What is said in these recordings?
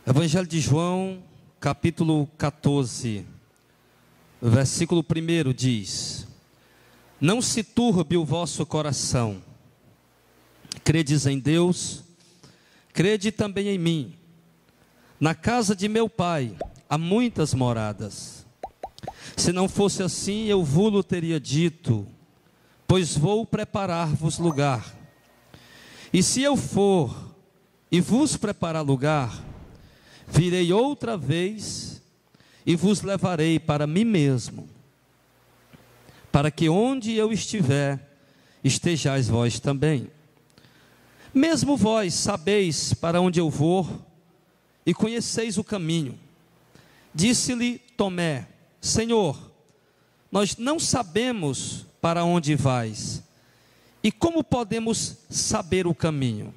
Evangelho de João, capítulo 14, versículo 1 diz: Não se turbe o vosso coração, credes em Deus, crede também em mim. Na casa de meu Pai há muitas moradas. Se não fosse assim, eu vos teria dito, pois vou preparar-vos lugar. E se eu for e vos preparar lugar, virei outra vez e vos levarei para mim mesmo, para que onde eu estiver, estejais vós também. Mesmo vós sabeis para onde eu vou e conheceis o caminho. Disse-lhe Tomé: Senhor, nós não sabemos para onde vais, e como podemos saber o caminho?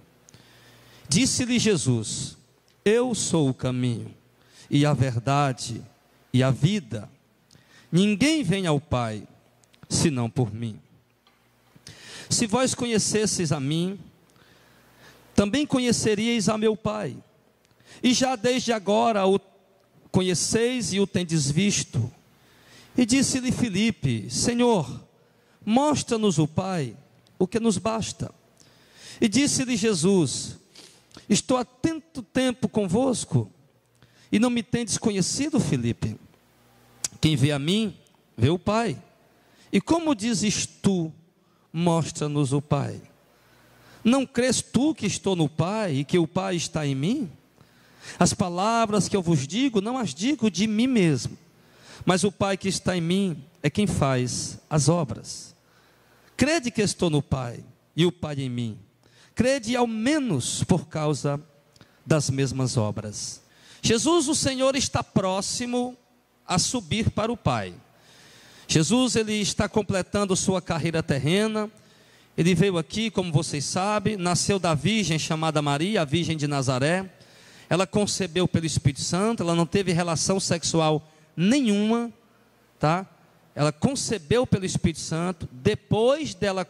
Disse-lhe Jesus: Eu sou o caminho, e a verdade, e a vida. Ninguém vem ao Pai, senão por mim. Se vós conhecesseis a mim, também conheceríeis a meu Pai. E já desde agora o conheceis e o tendes visto. E disse-lhe Filipe: Senhor, mostra-nos o Pai, o que nos basta. E disse-lhe Jesus: Estou há tanto tempo convosco, e não me tendes conhecido, Filipe? Quem vê a mim, vê o Pai. E como dizes tu, mostra-nos o Pai? Não crês tu que estou no Pai, e que o Pai está em mim? As palavras que eu vos digo, não as digo de mim mesmo, mas o Pai que está em mim é quem faz as obras. Crede que estou no Pai, e o Pai em mim. Crede ao menos por causa das mesmas obras. Jesus, o Senhor, está próximo a subir para o Pai. Jesus, ele está completando sua carreira terrena. Ele veio aqui, como vocês sabem, nasceu da virgem chamada Maria, a virgem de Nazaré. Ela concebeu pelo Espírito Santo, ela não teve relação sexual nenhuma, tá? Ela concebeu pelo Espírito Santo. Depois dela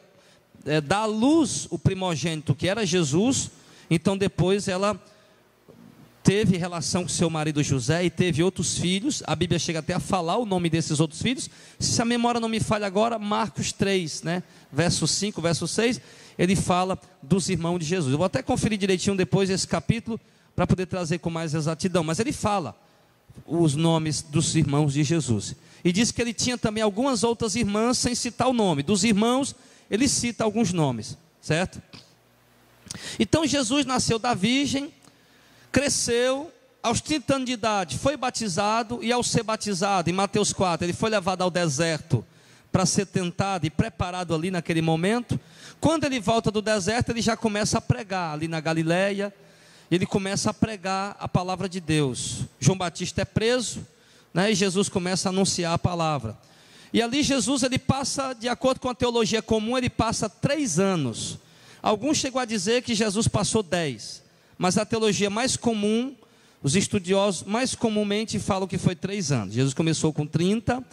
dar à luz o primogênito, que era Jesus, então depois ela teve relação com seu marido José e teve outros filhos. A Bíblia chega até a falar o nome desses outros filhos. Se a memória não me falha agora, Marcos 3, né? Verso 5, verso 6, ele fala dos irmãos de Jesus. Eu vou até conferir direitinho depois esse capítulo, para poder trazer com mais exatidão, mas ele fala os nomes dos irmãos de Jesus, e diz que ele tinha também algumas outras irmãs, sem citar o nome. Dos irmãos, ele cita alguns nomes, certo? Então Jesus nasceu da virgem, cresceu, aos 30 anos de idade, foi batizado, e ao ser batizado, em Mateus 4, ele foi levado ao deserto, para ser tentado e preparado ali naquele momento. Quando ele volta do deserto, ele já começa a pregar ali na Galileia. Ele começa a pregar a palavra de Deus. João Batista é preso, né, e Jesus começa a anunciar a palavra. E ali Jesus, ele passa, de acordo com a teologia comum, ele passa 3 anos. Alguns chegam a dizer que Jesus passou 10, mas a teologia mais comum, os estudiosos mais comumente falam que foi 3 anos. Jesus começou com 30,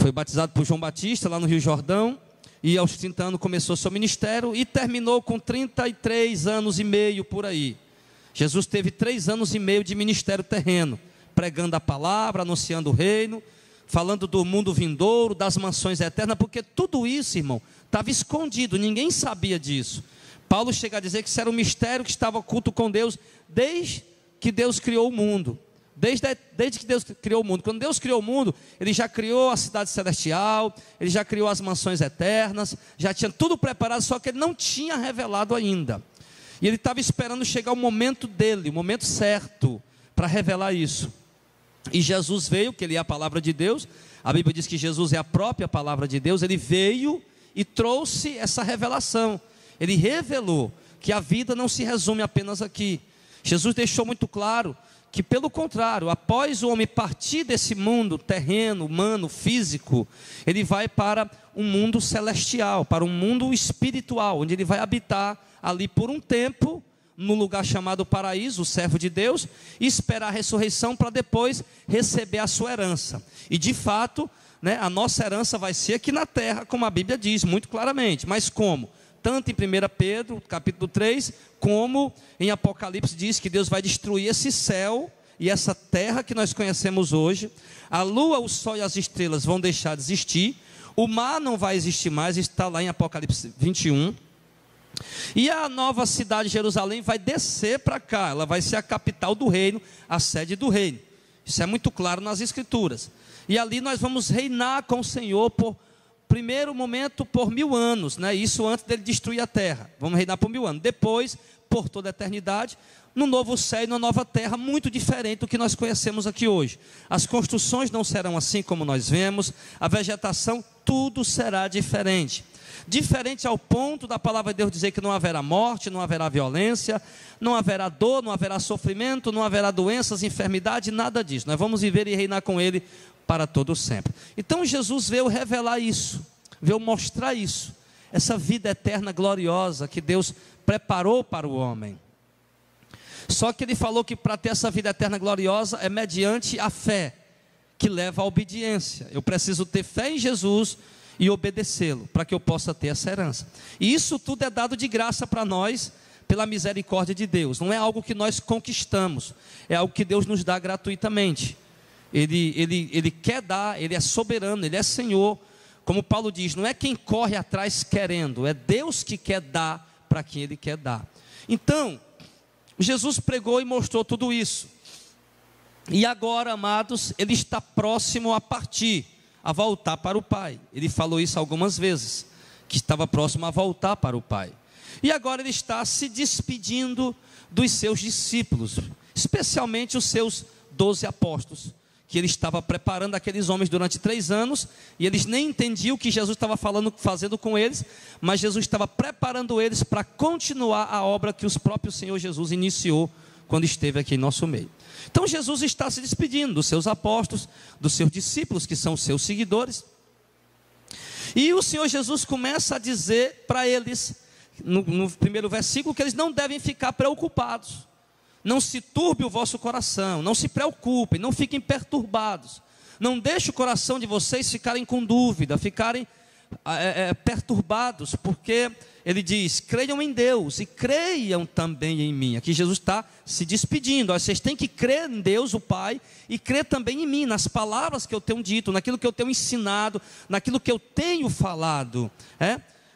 foi batizado por João Batista lá no Rio Jordão, e aos 30 anos começou seu ministério, e terminou com 33 anos e meio por aí. Jesus teve 3 anos e meio de ministério terreno, pregando a palavra, anunciando o reino, falando do mundo vindouro, das mansões eternas, porque tudo isso, irmão, estava escondido, ninguém sabia disso. Paulo chega a dizer que isso era um mistério que estava oculto com Deus, desde que Deus criou o mundo. Desde que Deus criou o mundo. Quando Deus criou o mundo, Ele já criou a cidade celestial, Ele já criou as mansões eternas, já tinha tudo preparado, só que Ele não tinha revelado ainda. E Ele estava esperando chegar o momento dele, o momento certo, para revelar isso. E Jesus veio, que Ele é a palavra de Deus. A Bíblia diz que Jesus é a própria palavra de Deus. Ele veio e trouxe essa revelação. Ele revelou que a vida não se resume apenas aqui. Jesus deixou muito claro que, pelo contrário, após o homem partir desse mundo terreno, humano, físico, ele vai para um mundo celestial, para um mundo espiritual, onde ele vai habitar ali por um tempo, no lugar chamado paraíso, o servo de Deus, e esperar a ressurreição para depois receber a sua herança. E de fato, né, a nossa herança vai ser aqui na terra, como a Bíblia diz muito claramente. Mas como? tanto em 1 Pedro, capítulo 3, como em Apocalipse diz que Deus vai destruir esse céu e essa terra que nós conhecemos hoje. A lua, o sol e as estrelas vão deixar de existir, o mar não vai existir mais, está lá em Apocalipse 21, e a nova cidade de Jerusalém vai descer para cá, ela vai ser a capital do reino, a sede do reino. Isso é muito claro nas escrituras. E ali nós vamos reinar com o Senhor por primeiro momento por 1000 anos, né? Isso antes dele destruir a terra. Vamos reinar por 1000 anos. Depois, por toda a eternidade, no novo céu e na nova terra, muito diferente do que nós conhecemos aqui hoje. As construções não serão assim como nós vemos, a vegetação, tudo será diferente. Diferente ao ponto da palavra de Deus dizer que não haverá morte, não haverá violência, não haverá dor, não haverá sofrimento, não haverá doenças, enfermidade, nada disso. Nós vamos viver e reinar com Ele para todo sempre. Então Jesus veio revelar isso, veio mostrar isso, essa vida eterna gloriosa que Deus preparou para o homem. Só que Ele falou que para ter essa vida eterna gloriosa é mediante a fé, que leva à obediência. Eu preciso ter fé em Jesus e obedecê-lo, para que eu possa ter essa herança. E isso tudo é dado de graça para nós, pela misericórdia de Deus. Não é algo que nós conquistamos, é algo que Deus nos dá gratuitamente. Ele quer dar, Ele é soberano, Ele é Senhor. Como Paulo diz, não é quem corre atrás querendo, é Deus que quer dar para quem Ele quer dar. Então, Jesus pregou e mostrou tudo isso. E agora, amados, Ele está próximo a partir, a voltar para o Pai. Ele falou isso algumas vezes, que estava próximo a voltar para o Pai. E agora Ele está se despedindo dos seus discípulos, especialmente os seus 12 apóstolos, que Ele estava preparando aqueles homens durante 3 anos, e eles nem entendiam o que Jesus estava fazendo com eles, mas Jesus estava preparando eles para continuar a obra que o próprio Senhor Jesus iniciou quando esteve aqui em nosso meio. Então Jesus está se despedindo dos seus apóstolos, dos seus discípulos, que são os seus seguidores, e o Senhor Jesus começa a dizer para eles, no primeiro versículo, que eles não devem ficar preocupados. Não se turbe o vosso coração, não se preocupem, não fiquem perturbados. Não deixe o coração de vocês ficarem com dúvida, ficarem perturbados, porque Ele diz, creiam em Deus e creiam também em mim. Aqui Jesus está se despedindo, vocês têm que crer em Deus, o Pai, e crer também em mim, nas palavras que eu tenho dito, naquilo que eu tenho ensinado, naquilo que eu tenho falado,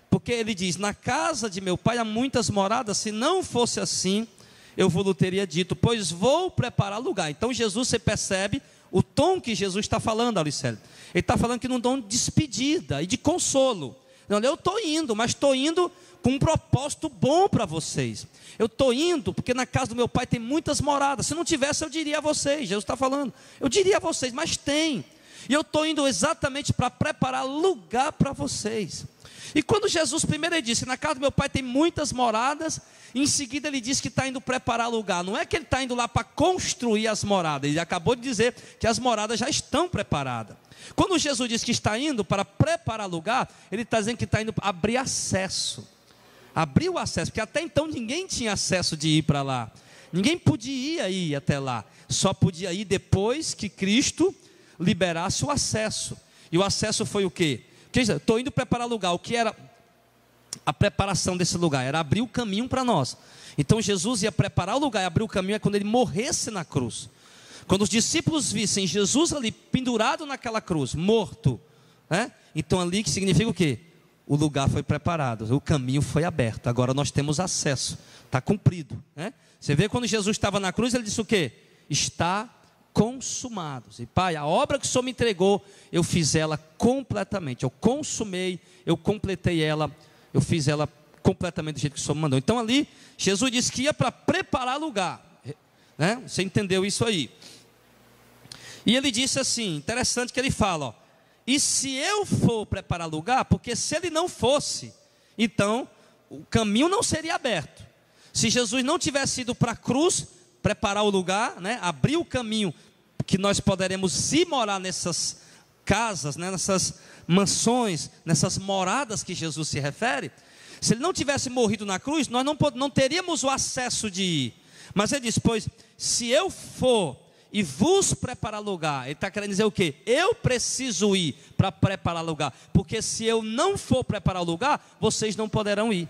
porque Ele diz, na casa de meu Pai há muitas moradas, se não fosse assim, eu vos teria dito, pois vou preparar lugar. Então Jesus, você percebe o tom que Jesus está falando, Alicélio. Ele está falando que num tom de despedida e de consolo. Não, eu estou indo, mas estou indo com um propósito bom para vocês. Eu estou indo porque na casa do meu Pai tem muitas moradas. Se não tivesse, eu diria a vocês. Jesus está falando, eu diria a vocês, mas tem. E eu estou indo exatamente para preparar lugar para vocês. E quando Jesus primeiro ele disse que na casa do meu Pai tem muitas moradas, em seguida ele disse que está indo preparar lugar. Não é que ele está indo lá para construir as moradas, ele acabou de dizer que as moradas já estão preparadas. Quando Jesus diz que está indo para preparar lugar, ele está dizendo que está indo para abrir acesso. Abrir o acesso, porque até então ninguém tinha acesso de ir para lá. Ninguém podia ir até lá. Só podia ir depois que Cristo liberasse o acesso. E o acesso foi o quê? Estou indo preparar lugar. O que era a preparação desse lugar? Era abrir o caminho para nós. Então Jesus ia preparar o lugar e abrir o caminho é quando ele morresse na cruz. Quando os discípulos vissem Jesus ali pendurado naquela cruz, morto, então ali que significa o quê? O lugar foi preparado, o caminho foi aberto, agora nós temos acesso, está cumprido. Você vê quando Jesus estava na cruz, ele disse o quê? Está consumados. E Pai, a obra que o Senhor me entregou, eu fiz ela completamente, eu consumei, eu completei ela, eu fiz ela completamente do jeito que o Senhor me mandou. Então ali, Jesus disse que ia para preparar lugar, você entendeu isso aí? E ele disse assim, interessante que ele fala, e se eu for preparar lugar, porque se ele não fosse, então o caminho não seria aberto. Se Jesus não tivesse ido para a cruz, preparar o lugar, abrir o caminho, que nós poderemos ir morar nessas casas, nessas mansões, nessas moradas que Jesus se refere. Se ele não tivesse morrido na cruz, nós não teríamos o acesso de ir. Mas ele diz, pois, se eu for e vos preparar lugar. Ele está querendo dizer o quê? Eu preciso ir para preparar lugar, porque se eu não for preparar lugar, vocês não poderão ir.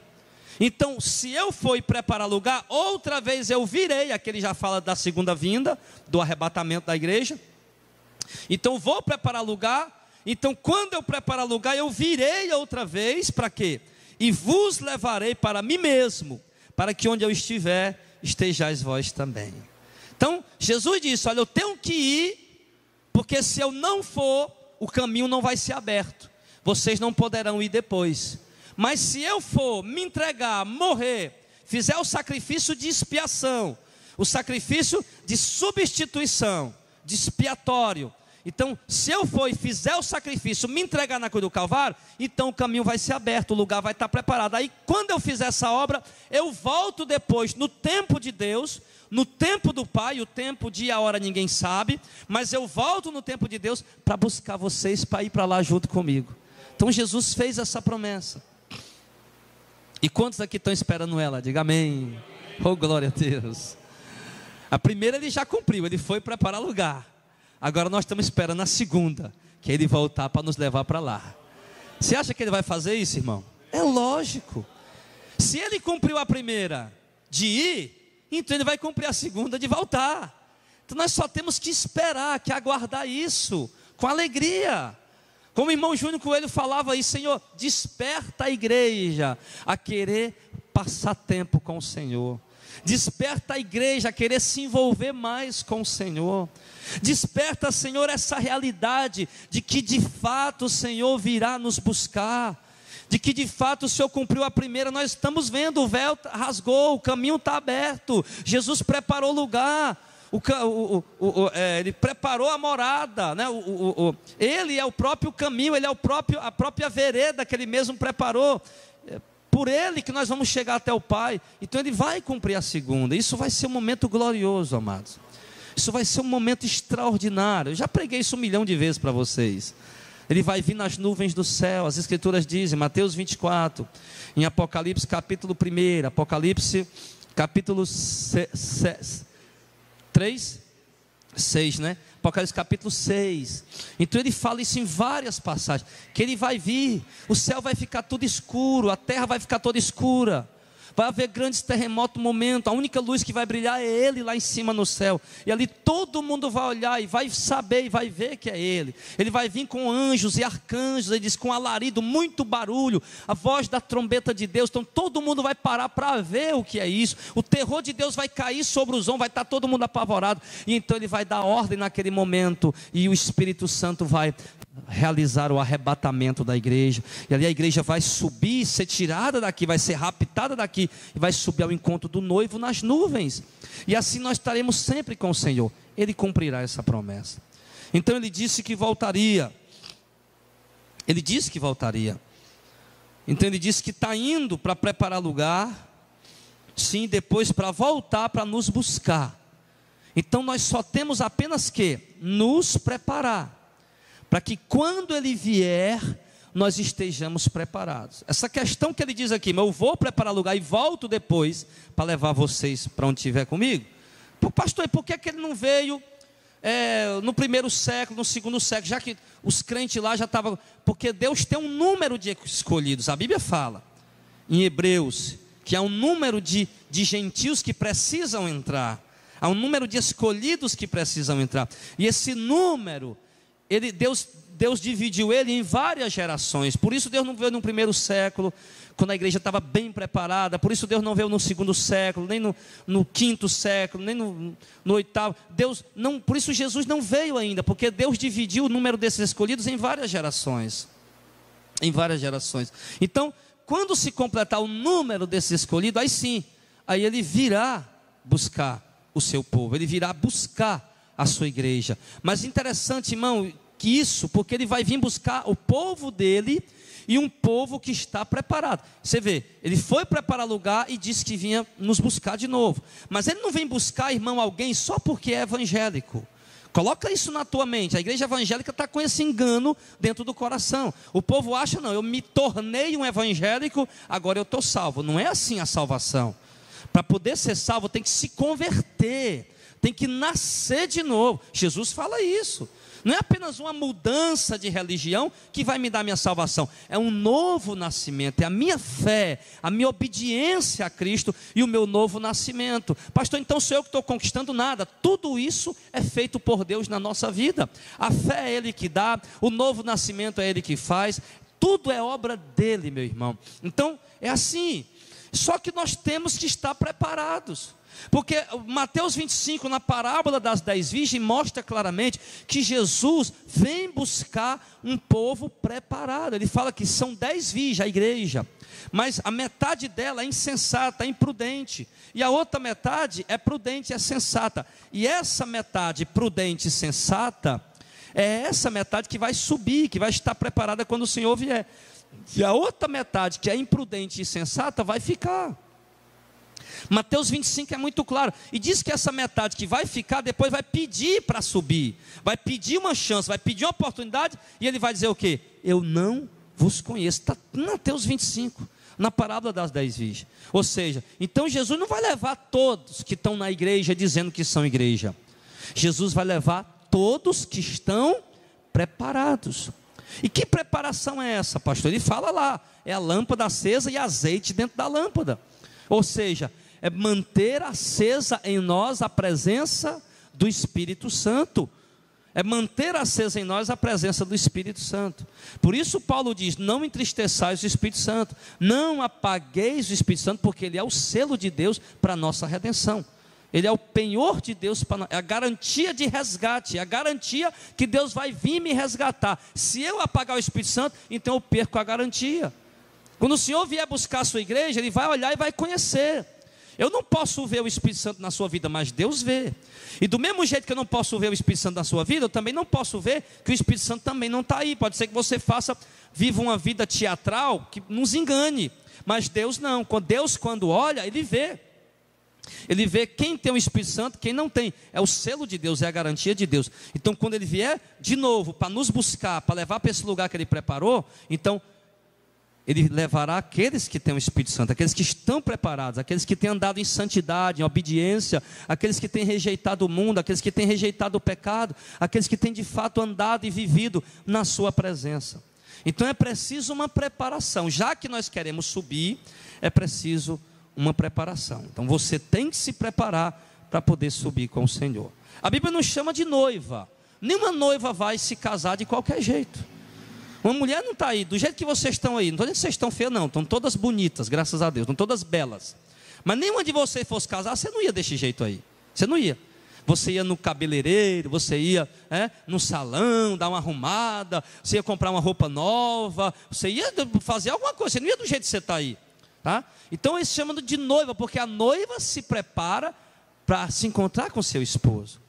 Então, se eu for e preparar lugar, outra vez eu virei. Aqui ele já fala da segunda vinda, do arrebatamento da igreja. Então, vou preparar lugar. Então, quando eu preparar lugar, eu virei outra vez, para quê? E vos levarei para mim mesmo, para que onde eu estiver, estejais vós também. Então, Jesus disse, olha, eu tenho que ir, porque se eu não for, o caminho não vai ser aberto. Vocês não poderão ir depois. Mas se eu for me entregar, morrer, fizer o sacrifício de expiação, o sacrifício de substituição, de expiatório. Então, se eu for e fizer o sacrifício, me entregar na cruz do Calvário, então o caminho vai ser aberto, o lugar vai estar preparado. Aí, quando eu fizer essa obra, eu volto depois no tempo de Deus, no tempo do Pai, o tempo, dia, a hora ninguém sabe, mas eu volto no tempo de Deus para buscar vocês, para ir para lá junto comigo. Então, Jesus fez essa promessa. E quantos aqui estão esperando ela? Diga amém. Oh, glória a Deus. A primeira ele já cumpriu, ele foi preparar lugar. Agora nós estamos esperando a segunda, que é ele voltar para nos levar para lá. Você acha que ele vai fazer isso, irmão? É lógico. Se ele cumpriu a primeira de ir, então ele vai cumprir a segunda de voltar. Então nós só temos que esperar, que aguardar isso, com alegria. Como o irmão Júnior Coelho falava aí, Senhor, desperta a igreja a querer passar tempo com o Senhor. Desperta a igreja a querer se envolver mais com o Senhor. Desperta, Senhor, essa realidade de que de fato o Senhor virá nos buscar, de que de fato o Senhor cumpriu a primeira. Nós estamos vendo, o véu rasgou, o caminho está aberto, Jesus preparou lugar, ele preparou a morada, né? Ele é o próprio caminho, ele é a própria vereda que ele mesmo preparou. Por ele que nós vamos chegar até o Pai. Então ele vai cumprir a segunda. Isso vai ser um momento glorioso, amados. Isso vai ser um momento extraordinário. Eu já preguei isso 1 milhão de vezes para vocês. Ele vai vir nas nuvens do céu. As escrituras dizem, Mateus 24, em Apocalipse capítulo 1, Apocalipse capítulo 6, né? Apocalipse capítulo 6. Então ele fala isso em várias passagens, que ele vai vir, o céu vai ficar tudo escuro, a terra vai ficar toda escura, vai haver grandes terremotos no momento, a única luz que vai brilhar é ele lá em cima no céu, e ali todo mundo vai olhar e vai saber e vai ver que é ele. Ele vai vir com anjos e arcanjos, ele diz, com alarido, muito barulho, a voz da trombeta de Deus. Então todo mundo vai parar para ver o que é isso. O terror de Deus vai cair sobre os homens, vai estar todo mundo apavorado, e então ele vai dar ordem naquele momento, e o Espírito Santo vai realizar o arrebatamento da igreja, e ali a igreja vai subir, ser tirada daqui, vai ser raptada daqui, e vai subir ao encontro do noivo nas nuvens, e assim nós estaremos sempre com o Senhor. Ele cumprirá essa promessa. Então ele disse que voltaria, então ele disse que está indo para preparar lugar, sim, depois para voltar para nos buscar. Então nós só temos apenas que nos preparar, para que quando ele vier, nós estejamos preparados. Essa questão que ele diz aqui, mas eu vou preparar lugar e volto depois para levar vocês para onde estiver comigo. Pastor, e por que ele não veio no primeiro século, no segundo século, já que os crentes lá já estavam... Porque Deus tem um número de escolhidos. A Bíblia fala, em Hebreus, que há um número de gentios que precisam entrar. Há um número de escolhidos que precisam entrar. E esse número... Deus dividiu ele em várias gerações. Por isso Deus não veio no primeiro século, quando a igreja estava bem preparada. Por isso Deus não veio no segundo século, nem no quinto século, nem no oitavo. Por isso Jesus não veio ainda, porque Deus dividiu o número desses escolhidos em várias gerações. Então, quando se completar o número desses escolhidos, aí sim, aí ele virá buscar o seu povo, ele virá buscar a sua igreja. Mas interessante, irmão, que isso, porque ele vai vir buscar o povo dele, e um povo que está preparado. Você vê, ele foi preparar lugar e disse que vinha nos buscar de novo. Mas ele não vem buscar, irmão, alguém só porque é evangélico. Coloca isso na tua mente. A igreja evangélica está com esse engano dentro do coração. O povo acha, não, eu me tornei um evangélico, agora eu estou salvo. Não é assim a salvação. Para poder ser salvo tem que se converter, tem que nascer de novo. Jesus fala isso. Não é apenas uma mudança de religião que vai me dar minha salvação. É um novo nascimento. É a minha fé, a minha obediência a Cristo e o meu novo nascimento. Pastor, então sou eu que estou conquistando nada. Tudo isso é feito por Deus na nossa vida. A fé é Ele que dá, o novo nascimento é Ele que faz. Tudo é obra dEle, meu irmão. Então, é assim. Só que nós temos que estar preparados. Porque Mateus 25, na parábola das 10 virgens, mostra claramente que Jesus vem buscar um povo preparado. Ele fala que são 10 virgens, a igreja, mas a metade dela é insensata, é imprudente, e a outra metade é prudente, é sensata. E essa metade prudente e sensata é essa metade que vai subir, que vai estar preparada quando o Senhor vier. E a outra metade, que é imprudente e sensata, vai ficar. Mateus 25 é muito claro, e diz que essa metade que vai ficar, depois vai pedir para subir, vai pedir uma chance, vai pedir uma oportunidade, e ele vai dizer o quê? Eu não vos conheço. Está em Mateus 25, na parábola das 10 virgens. Ou seja, então Jesus não vai levar todos que estão na igreja dizendo que são igreja. Jesus vai levar todos que estão preparados. E que preparação é essa, pastor? Ele fala lá, é a lâmpada acesa e azeite dentro da lâmpada. Ou seja, é manter acesa em nós a presença do Espírito Santo. É manter acesa em nós a presença do Espírito Santo. Por isso Paulo diz, não entristeçais o Espírito Santo, não apagueis o Espírito Santo, porque ele é o selo de Deus para a nossa redenção. Ele é o penhor de Deus, é a garantia de resgate, é a garantia que Deus vai vir me resgatar. Se eu apagar o Espírito Santo, então eu perco a garantia. Quando o Senhor vier buscar a sua igreja, Ele vai olhar e vai conhecer. Eu não posso ver o Espírito Santo na sua vida, mas Deus vê. E do mesmo jeito que eu não posso ver o Espírito Santo na sua vida, eu também não posso ver que o Espírito Santo também não está aí. Pode ser que você viva uma vida teatral que nos engane, mas Deus não. Deus, quando olha, Ele vê. Ele vê quem tem o Espírito Santo, quem não tem. É o selo de Deus, é a garantia de Deus. Então quando Ele vier de novo para nos buscar, para levar para esse lugar que Ele preparou, então Ele levará aqueles que têm o Espírito Santo, aqueles que estão preparados, aqueles que têm andado em santidade, em obediência, aqueles que têm rejeitado o mundo, aqueles que têm rejeitado o pecado, aqueles que têm de fato andado e vivido na sua presença. Então é preciso uma preparação. Já que nós queremos subir, é preciso uma preparação. Então você tem que se preparar para poder subir com o Senhor. A Bíblia nos chama de noiva. Nenhuma noiva vai se casar de qualquer jeito. Uma mulher não está aí, do jeito que vocês estão aí. Não estou dizendo que vocês estão feias não, estão todas bonitas, graças a Deus, estão todas belas. Mas nenhuma de vocês fosse casar, você não ia desse jeito aí. Você não ia. Você ia no cabeleireiro, você ia no salão, dar uma arrumada, você ia comprar uma roupa nova, você ia fazer alguma coisa, você não ia do jeito que você está aí. Tá? Então eles chamam de noiva, porque a noiva se prepara para se encontrar com seu esposo.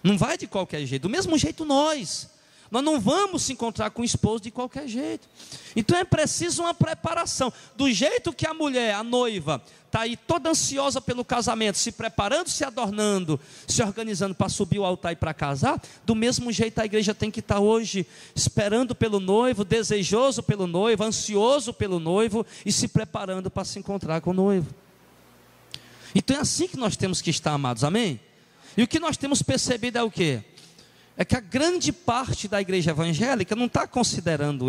Não vai de qualquer jeito. Do mesmo jeito nós não vamos se encontrar com o esposo de qualquer jeito. Então é preciso uma preparação. Do jeito que a mulher, a noiva, está aí toda ansiosa pelo casamento, se preparando, se adornando, se organizando para subir o altar e para casar, do mesmo jeito a igreja tem que estar hoje esperando pelo noivo, desejoso pelo noivo, ansioso pelo noivo e se preparando para se encontrar com o noivo. Então é assim que nós temos que estar, amados, amém? E o que nós temos percebido é o quê? É que a grande parte da igreja evangélica não está considerando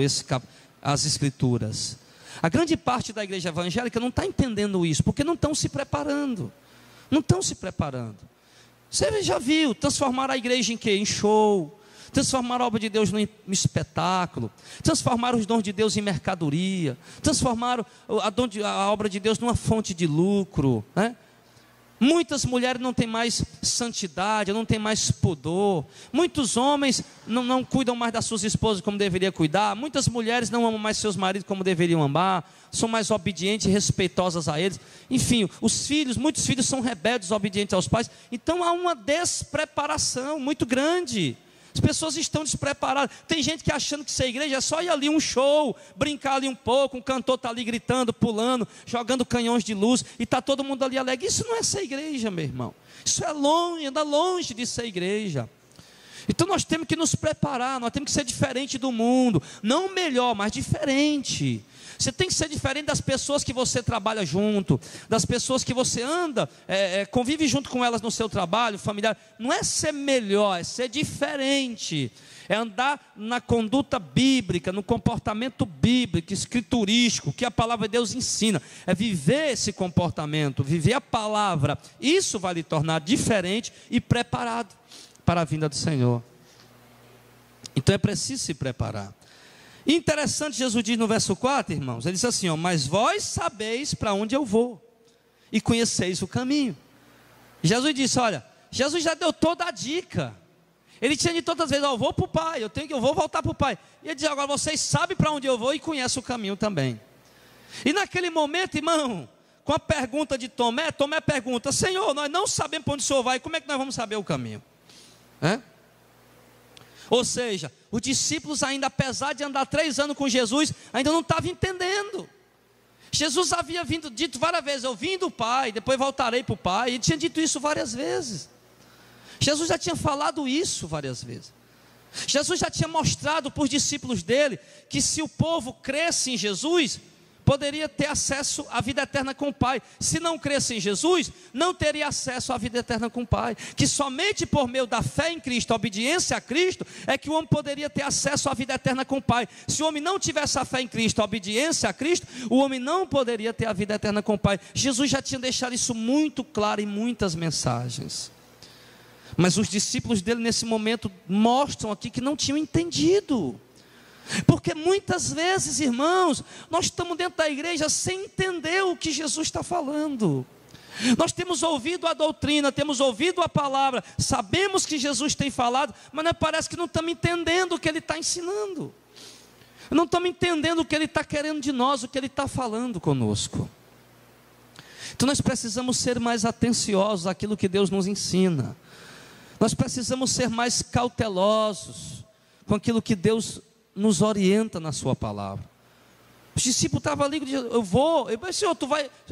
as escrituras. A grande parte da igreja evangélica não está entendendo isso, porque não estão se preparando. Não estão se preparando. Você já viu, transformaram a igreja em quê? Em show. Transformaram a obra de Deus num espetáculo. Transformaram os dons de Deus em mercadoria. Transformaram a obra de Deus numa fonte de lucro, né? Muitas mulheres não têm mais santidade, não têm mais pudor. Muitos homens não cuidam mais das suas esposas como deveriam cuidar. Muitas mulheres não amam mais seus maridos como deveriam amar. São mais obedientes e respeitosas a eles. Enfim, muitos filhos são rebeldes, obedientes aos pais. Então há uma despreparação muito grande. As pessoas estão despreparadas. Tem gente que achando que ser igreja é só ir ali um show, brincar ali um pouco, um cantor está ali gritando, pulando, jogando canhões de luz, e está todo mundo ali alegre. Isso não é ser igreja, meu irmão. Isso é longe, anda longe de ser igreja. Então nós temos que nos preparar, nós temos que ser diferente do mundo, não melhor, mas diferente. Você tem que ser diferente das pessoas que você trabalha junto, das pessoas que você anda, convive junto com elas no seu trabalho, familiar. Não é ser melhor, é ser diferente. É andar na conduta bíblica, no comportamento bíblico, escriturístico, que a palavra de Deus ensina. É viver esse comportamento, viver a palavra. Isso vai lhe tornar diferente e preparado para a vinda do Senhor. Então é preciso se preparar. E interessante, Jesus diz no verso 4, irmãos, ele diz assim, mas vós sabeis para onde eu vou, e conheceis o caminho. Jesus disse, Jesus já deu toda a dica. Ele tinha dito todas as vezes, eu vou para o Pai, eu vou voltar para o Pai. E ele diz, agora vocês sabem para onde eu vou e conhecem o caminho também. E naquele momento, irmão, com a pergunta de Tomé, Tomé pergunta, Senhor, nós não sabemos para onde o Senhor vai, como é que nós vamos saber o caminho? Ou seja, os discípulos ainda, apesar de andar 3 anos com Jesus, ainda não estavam entendendo. Jesus havia dito várias vezes, eu vim do Pai, depois voltarei para o Pai. Ele tinha dito isso várias vezes. Jesus já tinha falado isso várias vezes. Jesus já tinha mostrado para os discípulos dele, que se o povo cresce em Jesus, poderia ter acesso à vida eterna com o Pai. Se não cresce em Jesus, não teria acesso à vida eterna com o Pai. Que somente por meio da fé em Cristo, a obediência a Cristo, é que o homem poderia ter acesso à vida eterna com o Pai. Se o homem não tivesse a fé em Cristo, a obediência a Cristo, o homem não poderia ter a vida eterna com o Pai. Jesus já tinha deixado isso muito claro em muitas mensagens. Mas os discípulos dele nesse momento mostram aqui que não tinham entendido. Porque muitas vezes, irmãos, nós estamos dentro da igreja sem entender o que Jesus está falando. Nós temos ouvido a doutrina, temos ouvido a palavra, sabemos que Jesus tem falado, mas parece que não estamos entendendo o que Ele está ensinando. Não estamos entendendo o que Ele está querendo de nós, o que Ele está falando conosco. Então nós precisamos ser mais atenciosos àquilo que Deus nos ensina. Nós precisamos ser mais cautelosos com aquilo que Deus nos orienta na sua palavra. Os discípulos estavam ali, eu vou, Senhor,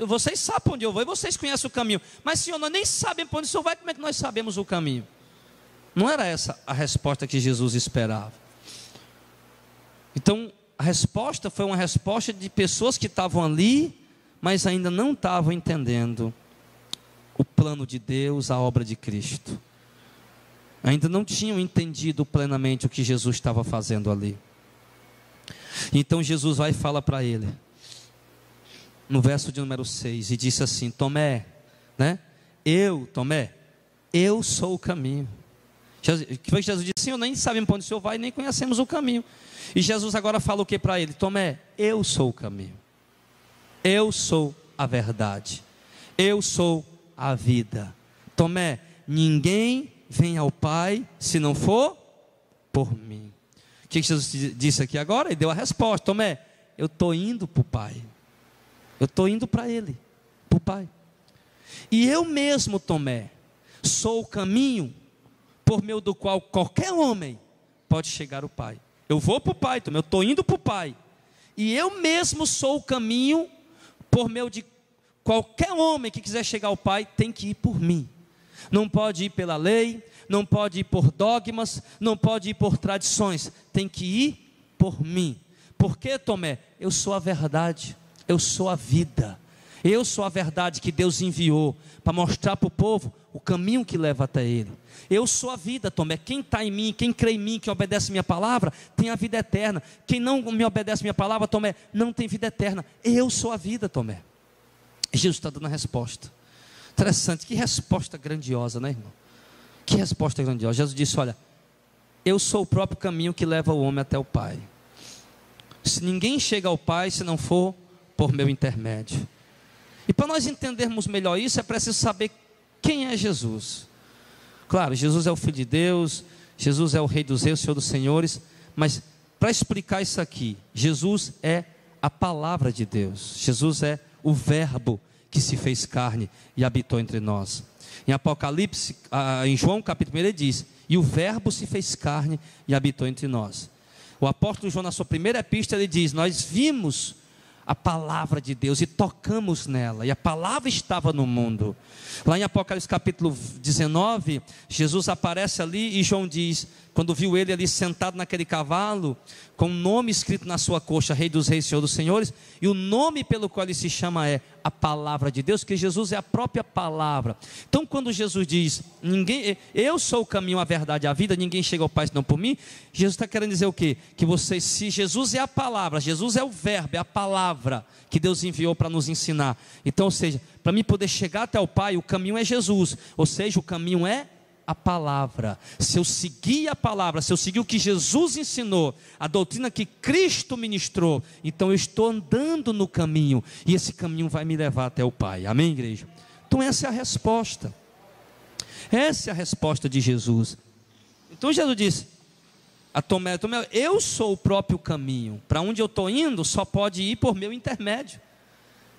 vocês sabem para onde eu vou, e vocês conhecem o caminho, mas Senhor, nós nem sabemos para onde o Senhor vai, como é que nós sabemos o caminho? Não era essa a resposta que Jesus esperava. Então, a resposta foi uma resposta de pessoas que estavam ali, mas ainda não estavam entendendo o plano de Deus, a obra de Cristo. Ainda não tinham entendido plenamente o que Jesus estava fazendo ali. Então Jesus vai e fala para ele, no verso de número 6, e disse assim, Tomé, eu sou o caminho. Jesus disse, Senhor, nem sabemos para onde o Senhor vai, nem conhecemos o caminho. E Jesus agora fala o que para ele? Tomé, eu sou o caminho, eu sou a verdade, eu sou a vida. Tomé, ninguém vem ao Pai se não for por mim. O que Jesus disse aqui agora? Ele deu a resposta, Tomé, eu estou indo para o Pai, eu estou indo para Ele, para o Pai. E eu mesmo, Tomé, sou o caminho por meio do qual qualquer homem pode chegar ao Pai. Eu vou para o Pai, Tomé, eu estou indo para o Pai. E eu mesmo sou o caminho por meio de qualquer homem que quiser chegar ao Pai, tem que ir por mim. Não pode ir pela lei, não pode ir por dogmas, não pode ir por tradições, tem que ir por mim. Por quê, Tomé? Eu sou a verdade, eu sou a vida, eu sou a verdade que Deus enviou para mostrar para o povo o caminho que leva até Ele. Eu sou a vida, Tomé. Quem está em mim, quem crê em mim, quem obedece minha palavra, tem a vida eterna. Quem não me obedece minha palavra, Tomé, não tem vida eterna. Eu sou a vida, Tomé. E Jesus está dando a resposta. Interessante, que resposta grandiosa, né, irmão? Que resposta grandiosa. Jesus disse, olha, eu sou o próprio caminho que leva o homem até o Pai. Se ninguém chega ao Pai se não for por meu intermédio. E para nós entendermos melhor isso, é preciso saber quem é Jesus. Claro, Jesus é o Filho de Deus, Jesus é o Rei dos Reis, Senhor dos Senhores, mas para explicar isso aqui, Jesus é a palavra de Deus, Jesus é o Verbo que se fez carne e habitou entre nós. Em Apocalipse, em João capítulo 1, ele diz, e o Verbo se fez carne e habitou entre nós. O apóstolo João, na sua primeira epístola, ele diz, nós vimos a palavra de Deus e tocamos nela, e a palavra estava no mundo. Lá em Apocalipse capítulo 19, Jesus aparece ali e João diz, quando viu ele ali sentado naquele cavalo, com um nome escrito na sua coxa, Rei dos Reis, Senhor dos Senhores, e o nome pelo qual ele se chama é a palavra de Deus, que Jesus é a própria palavra. Então quando Jesus diz, eu sou o caminho, a verdade e a vida, ninguém chega ao Pai senão por mim, Jesus está querendo dizer o quê? Que se Jesus é a palavra, Jesus é o verbo, é a palavra que Deus enviou para nos ensinar. Então, ou seja, para mim poder chegar até o Pai, o caminho é Jesus, ou seja, o caminho é a palavra. Se eu seguir a palavra, se eu seguir o que Jesus ensinou, a doutrina que Cristo ministrou, então eu estou andando no caminho, e esse caminho vai me levar até o Pai. Amém, igreja? Então essa é a resposta. Essa é a resposta de Jesus. Então Jesus disse a Tomé, eu sou o próprio caminho. Para onde eu estou indo, só pode ir por meu intermédio.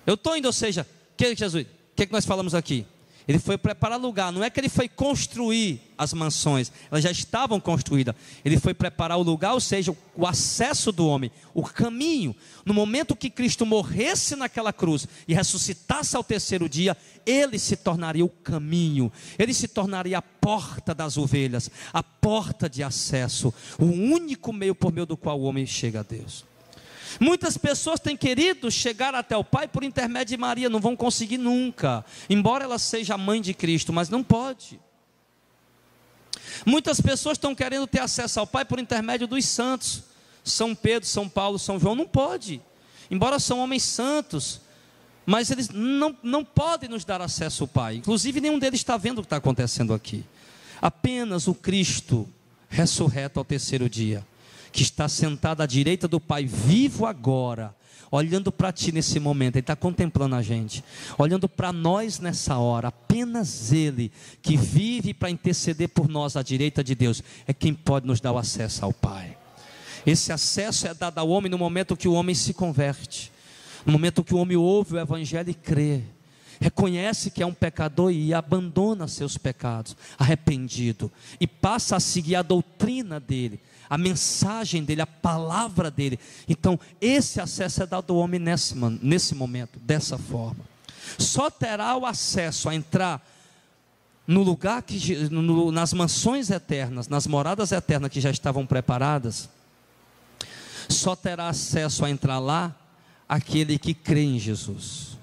Eu estou indo, ou seja, o que nós falamos aqui? Ele foi preparar lugar, não é que ele foi construir as mansões, elas já estavam construídas. Ele foi preparar o lugar, ou seja, o acesso do homem, o caminho. No momento que Cristo morresse naquela cruz e ressuscitasse ao terceiro dia, ele se tornaria o caminho, ele se tornaria a porta das ovelhas, a porta de acesso, o único meio por meio do qual o homem chega a Deus. Muitas pessoas têm querido chegar até o Pai por intermédio de Maria, não vão conseguir nunca, embora ela seja a mãe de Cristo, mas não pode. Muitas pessoas estão querendo ter acesso ao Pai por intermédio dos santos, São Pedro, São Paulo, São João, não pode, embora são homens santos, mas eles não podem nos dar acesso ao Pai, inclusive nenhum deles está vendo o que está acontecendo aqui. Apenas o Cristo ressurreto ao terceiro dia, que está sentado à direita do Pai, vivo agora, olhando para ti nesse momento, Ele está contemplando a gente, olhando para nós nessa hora, apenas Ele, que vive para interceder por nós à direita de Deus, é quem pode nos dar o acesso ao Pai. Esse acesso é dado ao homem no momento que o homem se converte, no momento que o homem ouve o Evangelho e crê, reconhece que é um pecador e abandona seus pecados, arrependido, e passa a seguir a doutrina dele, a mensagem dele, a palavra dele. Então esse acesso é dado ao homem nesse momento, dessa forma. Só terá o acesso a entrar no lugar, nas mansões eternas, nas moradas eternas que já estavam preparadas. Só terá acesso a entrar lá aquele que crê em Jesus,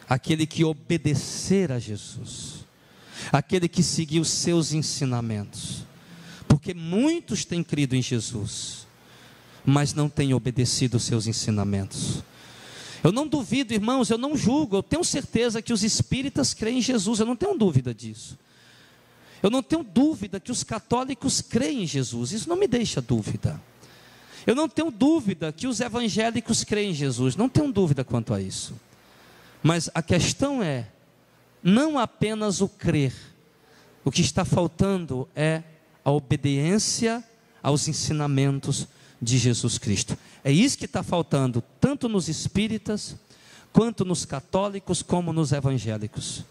aquele que obedecer a Jesus, aquele que seguir os seus ensinamentos. Porque muitos têm crido em Jesus, mas não têm obedecido os seus ensinamentos. Eu não duvido, irmãos, eu não julgo, eu tenho certeza que os espíritas creem em Jesus, eu não tenho dúvida disso. Eu não tenho dúvida que os católicos creem em Jesus, isso não me deixa dúvida. Eu não tenho dúvida que os evangélicos creem em Jesus, não tenho dúvida quanto a isso. Mas a questão é, não apenas o crer, o que está faltando é a obediência aos ensinamentos de Jesus Cristo. É isso que está faltando, tanto nos espíritas, quanto nos católicos, como nos evangélicos.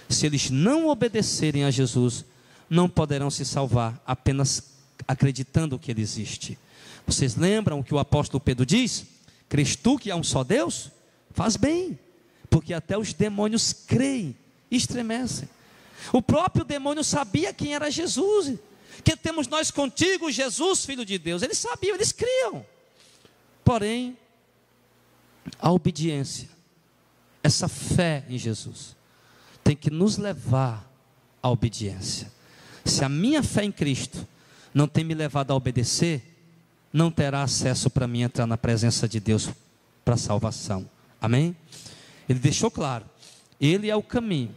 Se eles não obedecerem a Jesus, não poderão se salvar apenas acreditando que Ele existe. Vocês lembram o que o apóstolo Pedro diz? Crês tu que há um só Deus? Faz bem, porque até os demônios creem e estremecem. O próprio demônio sabia quem era Jesus. Que temos nós contigo, Jesus, Filho de Deus. Eles sabiam, eles criam. Porém, a obediência, essa fé em Jesus, tem que nos levar à obediência. Se a minha fé em Cristo não tem me levado a obedecer, não terá acesso para mim entrar na presença de Deus para a salvação. Amém? Ele deixou claro, Ele é o caminho,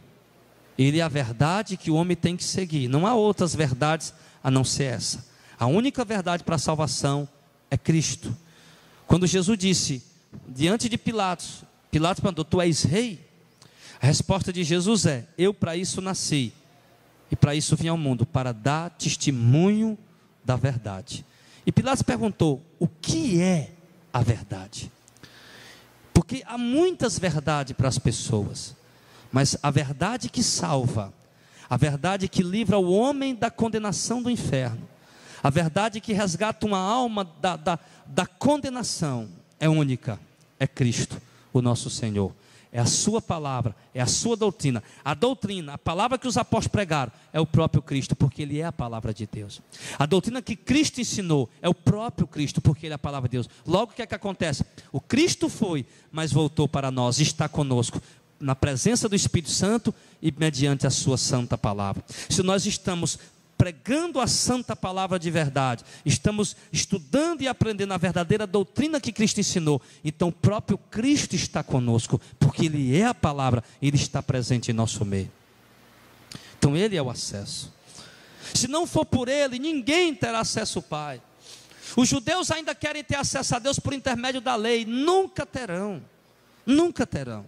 Ele é a verdade que o homem tem que seguir. Não há outras verdades a não ser essa. A única verdade para a salvação é Cristo. Quando Jesus disse diante de Pilatos, Pilatos perguntou: tu és rei? A resposta de Jesus é: eu para isso nasci, e para isso vim ao mundo, para dar testemunho da verdade. E Pilatos perguntou: o que é a verdade? Porque há muitas verdades para as pessoas, mas a verdade que salva, a verdade que livra o homem da condenação do inferno, a verdade que resgata uma alma da condenação, é única, é Cristo, o nosso Senhor. É a sua palavra, é a sua doutrina. A doutrina, a palavra que os apóstolos pregaram, é o próprio Cristo, porque Ele é a palavra de Deus. A doutrina que Cristo ensinou é o próprio Cristo, porque Ele é a palavra de Deus. Logo, o que é que acontece? O Cristo foi, mas voltou para nós, está conosco, na presença do Espírito Santo e mediante a sua santa palavra. Se nós estamos pregando a santa palavra de verdade, estamos estudando e aprendendo a verdadeira doutrina que Cristo ensinou, então o próprio Cristo está conosco, porque Ele é a palavra, Ele está presente em nosso meio. Então Ele é o acesso. Se não for por Ele, ninguém terá acesso ao Pai. Os judeus ainda querem ter acesso a Deus por intermédio da lei, nunca terão, nunca terão.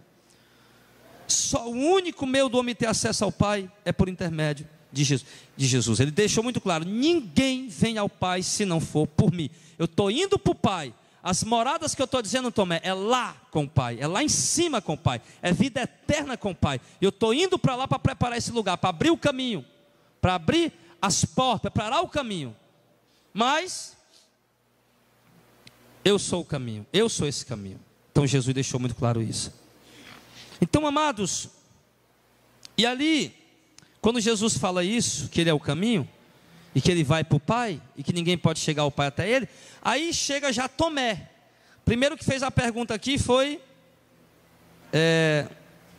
Só o único meio do homem ter acesso ao Pai é por intermédio de Jesus. Ele deixou muito claro: ninguém vem ao Pai se não for por mim. Eu estou indo para o Pai. As moradas que eu estou dizendo, Tomé, é lá com o Pai, é lá em cima com o Pai, é vida eterna com o Pai. Eu estou indo para lá para preparar esse lugar, para abrir o caminho, para abrir as portas, preparar o caminho. Mas eu sou o caminho, eu sou esse caminho. Então Jesus deixou muito claro isso. Então, amados, e ali, quando Jesus fala isso, que Ele é o caminho, e que Ele vai para o Pai, e que ninguém pode chegar ao Pai até Ele, aí chega já Tomé. Primeiro que fez a pergunta aqui foi,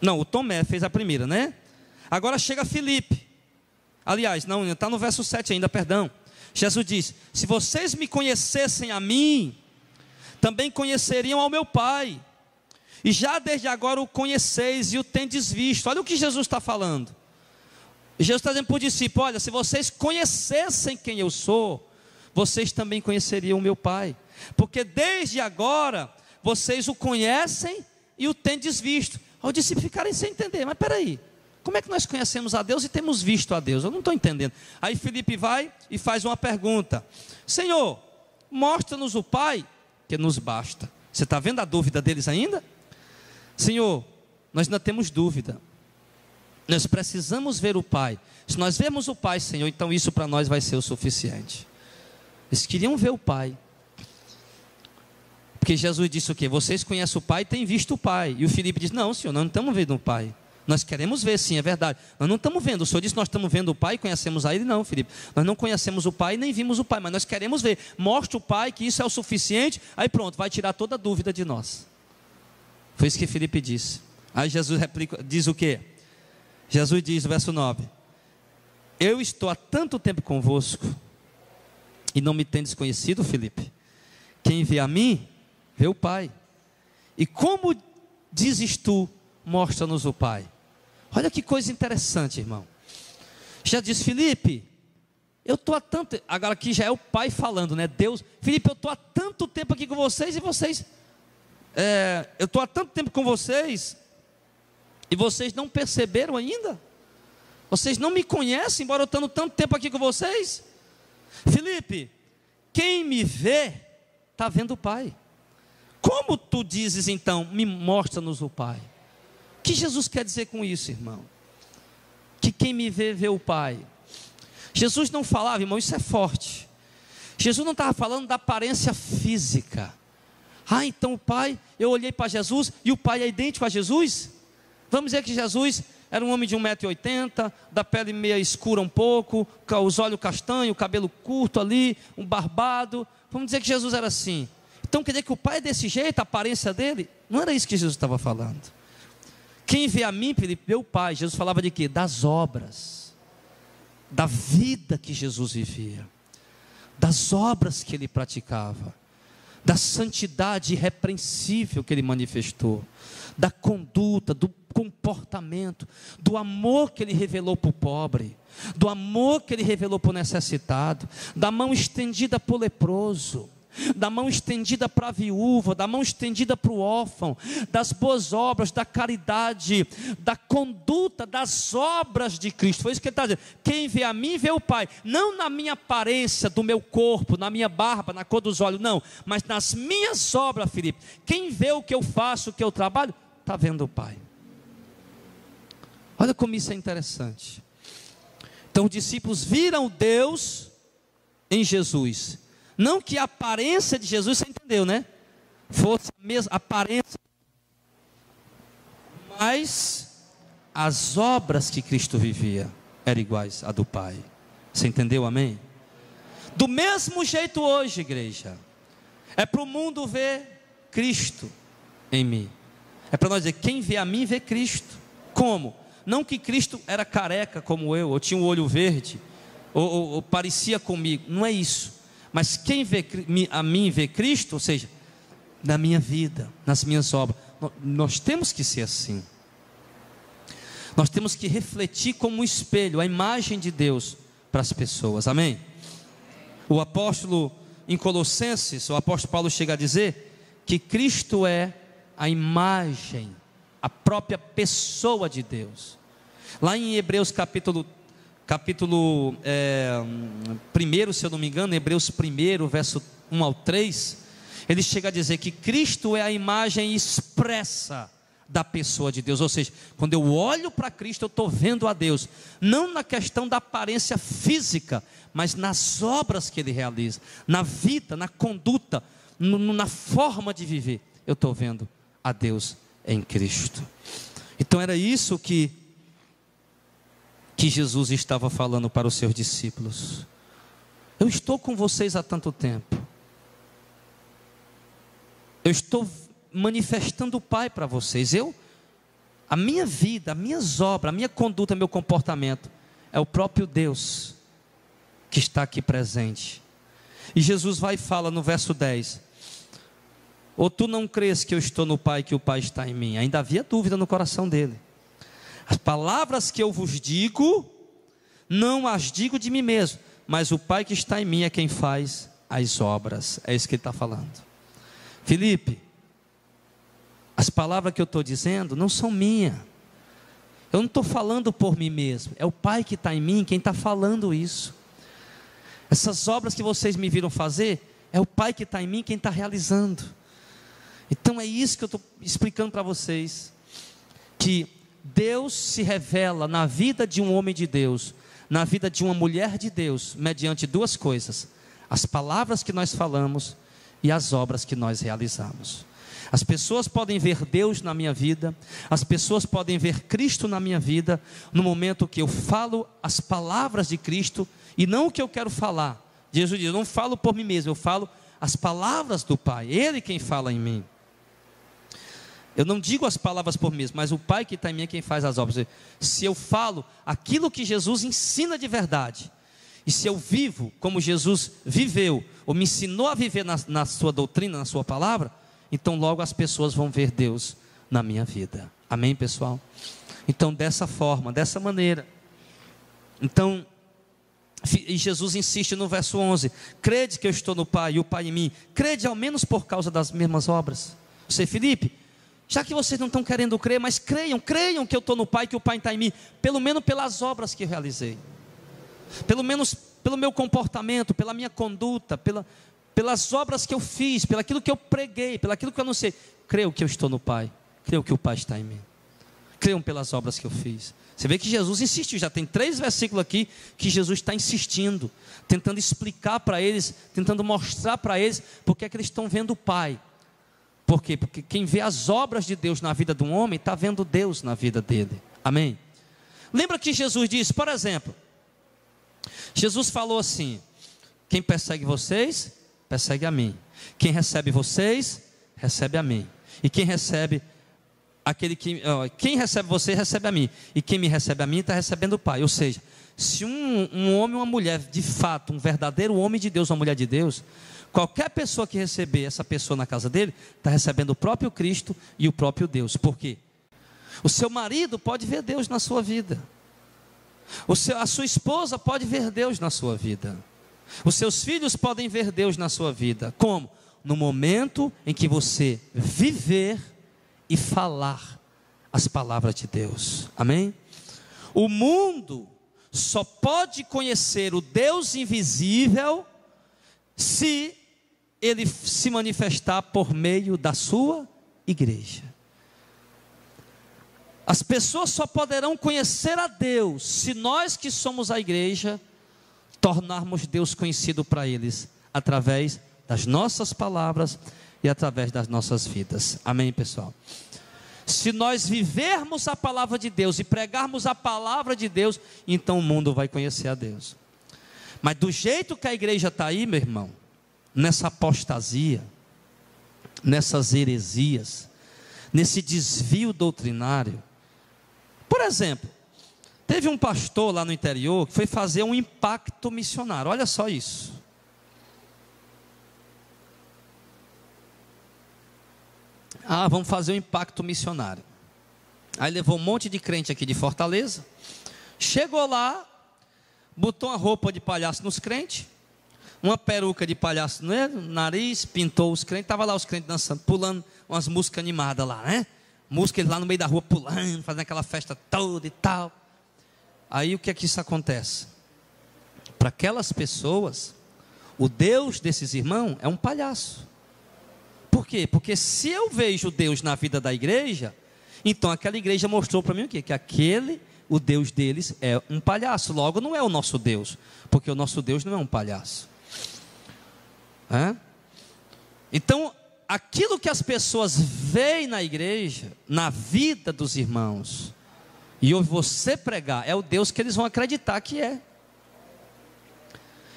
o Tomé fez a primeira, né? Agora chega Filipe. Aliás, não, está no verso 7 ainda, perdão. Jesus diz: se vocês me conhecessem a mim, também conheceriam ao meu Pai. E já desde agora o conheceis e o tendes visto. Olha o que Jesus está falando. Jesus está dizendo para o discípulo: olha, se vocês conhecessem quem eu sou, vocês também conheceriam o meu Pai. Porque desde agora vocês o conhecem e o tendes visto. Os discípulos ficarem sem entender: mas peraí, como é que nós conhecemos a Deus e temos visto a Deus? Eu não estou entendendo. Aí Filipe vai e faz uma pergunta: Senhor, mostra-nos o Pai, que nos basta. Você está vendo a dúvida deles ainda? Senhor, nós ainda temos dúvida. Nós precisamos ver o Pai. Se nós vemos o Pai, Senhor, então isso para nós vai ser o suficiente. Eles queriam ver o Pai. Porque Jesus disse o quê? Vocês conhecem o Pai e têm visto o Pai. E o Filipe disse: não, Senhor, nós não estamos vendo o Pai. Nós queremos ver, sim, é verdade. Nós não estamos vendo. O Senhor disse: nós estamos vendo o Pai e conhecemos a Ele. Não, Filipe, nós não conhecemos o Pai nem vimos o Pai, mas nós queremos ver. Mostra o Pai que isso é o suficiente. Aí pronto, vai tirar toda a dúvida de nós. Foi isso que Filipe disse. Aí Jesus diz o quê? Jesus diz no verso 9: eu estou há tanto tempo convosco e não me tendes conhecido, Filipe. Quem vê a mim, vê o Pai. E como dizes tu, mostra-nos o Pai. Olha que coisa interessante, irmão. Já diz Filipe, eu estou há tanto... Agora aqui já é o Pai falando, né? Deus, Filipe, eu estou há tanto tempo aqui com vocês e vocês... eu estou há tanto tempo com vocês e vocês não perceberam ainda? Vocês não me conhecem, embora eu estando tanto tempo aqui com vocês? Filipe, quem me vê, está vendo o Pai. Como tu dizes então, me mostra-nos o Pai? O que Jesus quer dizer com isso, irmão? Que quem me vê, vê o Pai. Jesus não falava, irmão, isso é forte. Jesus não estava falando da aparência física. Ah, então o Pai, eu olhei para Jesus e o Pai é idêntico a Jesus? Vamos dizer que Jesus era um homem de 1,80 m, da pele meia escura um pouco, com os olhos castanhos, o cabelo curto ali, um barbado. Vamos dizer que Jesus era assim. Então quer dizer que o Pai é desse jeito, a aparência dele? Não era isso que Jesus estava falando. Quem vê a mim, Filipe, vê o Pai. Jesus falava de quê? Das obras, da vida que Jesus vivia, das obras que ele praticava, da santidade irrepreensível que ele manifestou, da conduta, do comportamento, do amor que ele revelou para o pobre, do amor que ele revelou para o necessitado, da mão estendida para o leproso, da mão estendida para a viúva, da mão estendida para o órfão, das boas obras, da caridade, da conduta, das obras de Cristo. Foi isso que ele está dizendo: quem vê a mim, vê o Pai. Não na minha aparência do meu corpo, na minha barba, na cor dos olhos, não, mas nas minhas obras, Filipe. Quem vê o que eu faço, o que eu trabalho, está vendo o Pai. Olha como isso é interessante. Então os discípulos viram Deus em Jesus. Não que a aparência de Jesus, você entendeu, né? fosse a mesma aparência, mas as obras que Cristo vivia eram iguais à do Pai. Você entendeu, amém? Do mesmo jeito hoje, igreja, é para o mundo ver Cristo em mim. É para nós dizer, quem vê a mim vê Cristo. Como? Não que Cristo era careca como eu, ou tinha um olho verde, ou parecia comigo, não é isso. Mas quem vê a mim vê Cristo, ou seja, na minha vida, nas minhas obras. Nós temos que ser assim. Nós temos que refletir como um espelho a imagem de Deus para as pessoas, amém? O apóstolo em Colossenses, o apóstolo Paulo chega a dizer que Cristo é a imagem, a própria pessoa de Deus. Lá em Hebreus capítulo 1, se eu não me engano, Hebreus 1, verso 1 ao 3, ele chega a dizer que Cristo é a imagem expressa da pessoa de Deus. Ou seja, quando eu olho para Cristo, eu estou vendo a Deus, não na questão da aparência física, mas nas obras que Ele realiza, na vida, na conduta, na forma de viver, eu estou vendo a Deus em Cristo. Então era isso que Jesus estava falando para os seus discípulos. Eu estou com vocês há tanto tempo, eu estou manifestando o Pai para vocês. A minha vida, as minhas obras, a minha conduta, meu comportamento, é o próprio Deus que está aqui presente. E Jesus vai e fala no verso 10: ou tu não crês que eu estou no Pai, que o Pai está em mim? Ainda havia dúvida no coração dele. As palavras que eu vos digo, não as digo de mim mesmo, mas o Pai que está em mim é quem faz as obras. É isso que ele está falando. Felipe, as palavras que eu estou dizendo não são minhas. Eu não estou falando por mim mesmo. É o Pai que está em mim quem está falando isso. Essas obras que vocês me viram fazer, é o Pai que está em mim quem está realizando. Então é isso que eu estou explicando para vocês. Que Deus se revela na vida de um homem de Deus, na vida de uma mulher de Deus, mediante duas coisas: as palavras que nós falamos e as obras que nós realizamos. As pessoas podem ver Deus na minha vida, as pessoas podem ver Cristo na minha vida, no momento que eu falo as palavras de Cristo, e não o que eu quero falar. Jesus diz, eu não falo por mim mesmo, eu falo as palavras do Pai, Ele quem fala em mim. Eu não digo as palavras por mim mesmo, mas o Pai que está em mim é quem faz as obras. Se eu falo aquilo que Jesus ensina de verdade, e se eu vivo como Jesus viveu, ou me ensinou a viver na sua doutrina, na sua palavra, então logo as pessoas vão ver Deus na minha vida. Amém, pessoal? Então dessa forma, dessa maneira. Então, e Jesus insiste no verso 11: crede que eu estou no Pai e o Pai em mim. Crede ao menos por causa das mesmas obras. Você, Felipe, já que vocês não estão querendo crer, mas creiam que eu estou no Pai, que o Pai está em mim, pelo menos pelas obras que eu realizei, pelo menos pelo meu comportamento, pela minha conduta, pelas obras que eu fiz, pelo aquilo que eu preguei, pelo aquilo que eu anunciei. Creio que eu estou no Pai, creio que o Pai está em mim. Creiam pelas obras que eu fiz. Você vê que Jesus insistiu, já tem 3 versículos aqui que Jesus está insistindo, tentando explicar para eles, tentando mostrar para eles porque é que eles estão vendo o Pai. Por quê? Porque quem vê as obras de Deus na vida de um homem, está vendo Deus na vida dele. Amém? Lembra que Jesus disse, por exemplo, Jesus falou assim: quem persegue vocês, persegue a mim. Quem recebe vocês, recebe a mim. E quem recebe quem recebe você, recebe a mim. E quem me recebe a mim, está recebendo o Pai. Ou seja, se um homem ou uma mulher, de fato, um verdadeiro homem de Deus, uma mulher de Deus, qualquer pessoa que receber essa pessoa na casa dele, está recebendo o próprio Cristo e o próprio Deus. Por quê? O seu marido pode ver Deus na sua vida. A sua esposa pode ver Deus na sua vida. Os seus filhos podem ver Deus na sua vida. Como? No momento em que você viver e falar as palavras de Deus. Amém? O mundo só pode conhecer o Deus invisível se ele se manifestar por meio da sua igreja. As pessoas só poderão conhecer a Deus se nós que somos a igreja tornarmos Deus conhecido para eles através das nossas palavras e através das nossas vidas. Amém, pessoal? Se nós vivermos a palavra de Deus e pregarmos a palavra de Deus, então o mundo vai conhecer a Deus. Mas do jeito que a igreja está aí, meu irmão, nessa apostasia, nessas heresias, nesse desvio doutrinário. Por exemplo, teve um pastor lá no interior que foi fazer um impacto missionário. Olha só isso. Vamos fazer um impacto missionário. Aí levou um monte de crente aqui de Fortaleza. Chegou lá, botou uma roupa de palhaço nos crentes, uma peruca de palhaço no nariz, pintou os crentes. Estava lá os crentes dançando, pulando umas músicas animadas lá, né? Música, eles lá no meio da rua pulando, fazendo aquela festa toda e tal. Aí o que é que isso acontece? Para aquelas pessoas, o Deus desses irmãos é um palhaço. Por quê? Porque se eu vejo Deus na vida da igreja, então aquela igreja mostrou para mim o quê? Que o Deus deles é um palhaço. Logo não é o nosso Deus, porque o nosso Deus não é um palhaço. Então, aquilo que as pessoas veem na igreja, na vida dos irmãos, e ouvem você pregar, é o Deus que eles vão acreditar que é.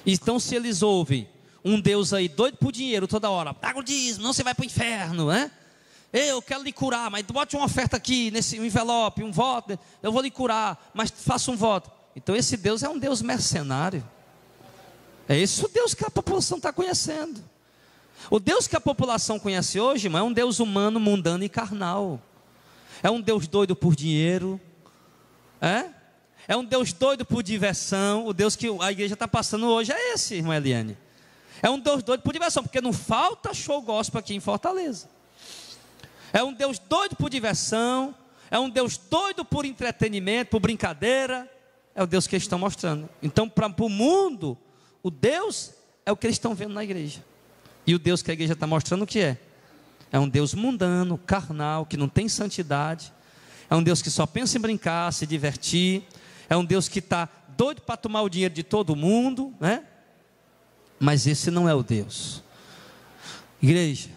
Então, se eles ouvem um Deus aí doido por dinheiro toda hora, paga o dízimo, não você vai para o inferno, né? Eu quero lhe curar, mas bote uma oferta aqui nesse envelope, um voto, eu vou lhe curar, mas faça um voto. Então esse Deus é um Deus mercenário. É esse o Deus que a população está conhecendo. O Deus que a população conhece hoje, irmão, é um Deus humano, mundano e carnal. É um Deus doido por dinheiro. É um Deus doido por diversão. O Deus que a igreja está passando hoje é esse, irmã Eliane. É um Deus doido por diversão, porque não falta show gospel aqui em Fortaleza. É um Deus doido por diversão. É um Deus doido por entretenimento, por brincadeira. É o Deus que eles estão mostrando. Então, para o mundo, o Deus é o que eles estão vendo na igreja. E o Deus que a igreja está mostrando o que é? É um Deus mundano, carnal, que não tem santidade. É um Deus que só pensa em brincar, se divertir. É um Deus que está doido para tomar o dinheiro de todo mundo, né? Mas esse não é o Deus. Igreja,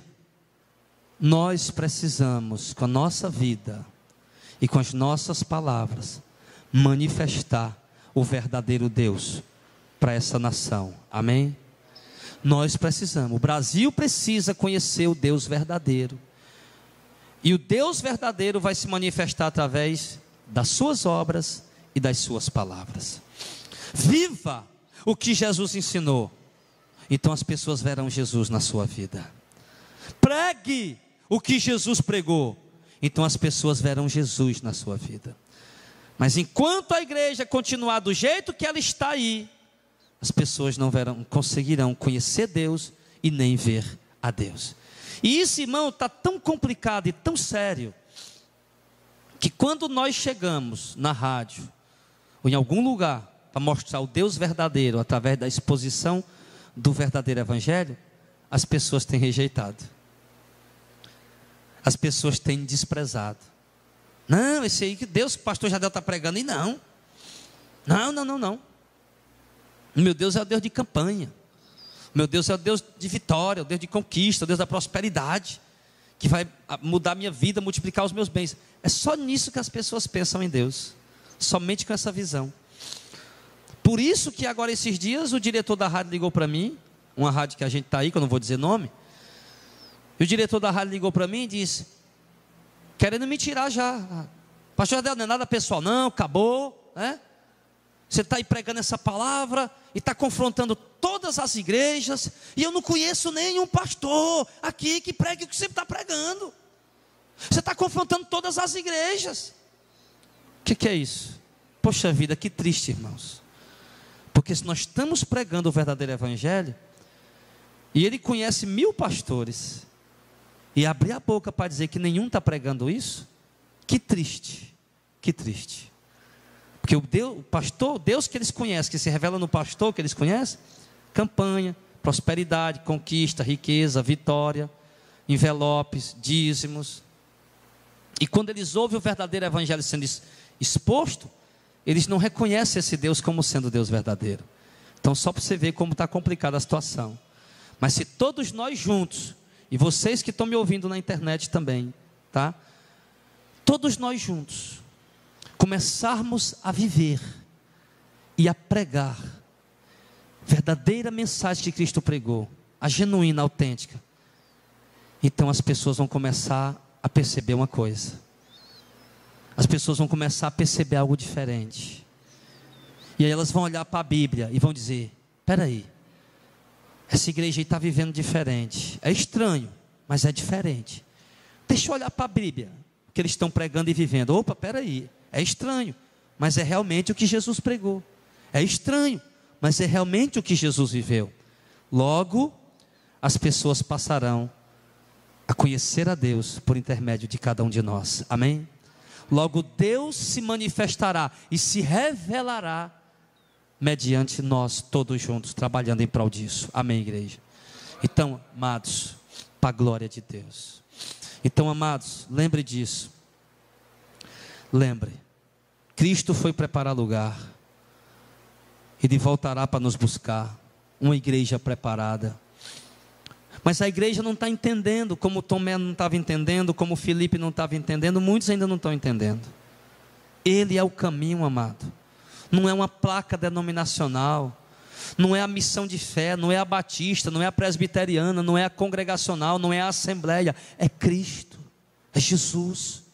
nós precisamos, com a nossa vida e com as nossas palavras, manifestar o verdadeiro Deus para essa nação. Amém? Nós precisamos, o Brasil precisa conhecer o Deus verdadeiro. E o Deus verdadeiro vai se manifestar através das suas obras e das suas palavras. Viva o que Jesus ensinou. Então as pessoas verão Jesus na sua vida. Pregue o que Jesus pregou. Então as pessoas verão Jesus na sua vida. Mas enquanto a igreja continuar do jeito que ela está aí, as pessoas não conseguirão conhecer Deus e nem ver a Deus. E isso, irmão, está tão complicado e tão sério, que quando nós chegamos na rádio, ou em algum lugar, para mostrar o Deus verdadeiro, através da exposição do verdadeiro evangelho, as pessoas têm rejeitado. As pessoas têm desprezado. Não, esse aí que Deus, que o pastor Jadel está pregando, e não. Meu Deus é o Deus de campanha. Meu Deus é o Deus de vitória, o Deus de conquista, o Deus da prosperidade, que vai mudar a minha vida, multiplicar os meus bens. É só nisso que as pessoas pensam em Deus. Somente com essa visão. Por isso que agora esses dias o diretor da rádio ligou para mim, uma rádio que a gente está aí, que eu não vou dizer nome. E o diretor da rádio ligou para mim e disse, querendo me tirar já. Pastor Jadel, não é nada pessoal não, acabou, né? Você está aí pregando essa palavra e está confrontando todas as igrejas, e eu não conheço nenhum pastor aqui que pregue o que você está pregando. Você está confrontando todas as igrejas. O que é isso? Poxa vida, que triste, irmãos. Porque se nós estamos pregando o verdadeiro evangelho, e ele conhece 1000 pastores, e abrir a boca para dizer que nenhum está pregando isso, que triste, que triste. Porque o pastor, Deus que eles conhecem, que se revela no pastor que eles conhecem, campanha, prosperidade, conquista, riqueza, vitória, envelopes, dízimos. E quando eles ouvem o verdadeiro evangelho sendo exposto, eles não reconhecem esse Deus como sendo Deus verdadeiro. Então só para você ver como está complicada a situação. Mas se todos nós juntos e vocês que estão me ouvindo na internet também, tá? Todos nós juntos, começarmos a viver e a pregar verdadeira mensagem que Cristo pregou, a genuína, autêntica, então as pessoas vão começar a perceber uma coisa, as pessoas vão começar a perceber algo diferente, e aí elas vão olhar para a Bíblia e vão dizer: espera aí, essa igreja está vivendo diferente, é estranho, mas é diferente, deixa eu olhar para a Bíblia, que eles estão pregando e vivendo. Opa, espera aí, é estranho, mas é realmente o que Jesus pregou, é estranho, mas é realmente o que Jesus viveu. Logo, as pessoas passarão a conhecer a Deus por intermédio de cada um de nós, amém? Logo, Deus se manifestará e se revelará mediante nós todos juntos, trabalhando em prol disso, amém, igreja? Então, amados, para a glória de Deus. Então, amados, lembre disso, lembre, Cristo foi preparar lugar, Ele voltará para nos buscar, uma igreja preparada. Mas a igreja não está entendendo, como Tomé não estava entendendo, como Filipe não estava entendendo, muitos ainda não estão entendendo. Ele é o caminho, amado. Não é uma placa denominacional, não é a missão de fé, não é a batista, não é a presbiteriana, não é a congregacional, não é a assembleia, é Cristo, é Jesus.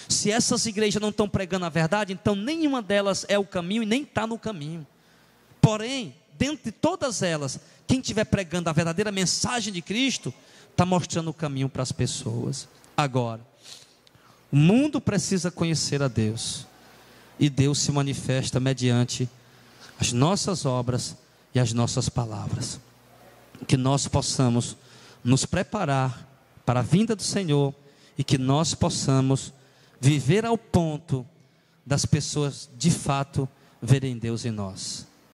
Se essas igrejas não estão pregando a verdade, então nenhuma delas é o caminho e nem está no caminho. Porém, dentre todas elas, quem estiver pregando a verdadeira mensagem de Cristo, está mostrando o caminho para as pessoas. Agora, o mundo precisa conhecer a Deus, e Deus se manifesta mediante as nossas obras e as nossas palavras. Que nós possamos nos preparar para a vinda do Senhor, e que nós possamos viver ao ponto das pessoas de fato verem Deus em nós.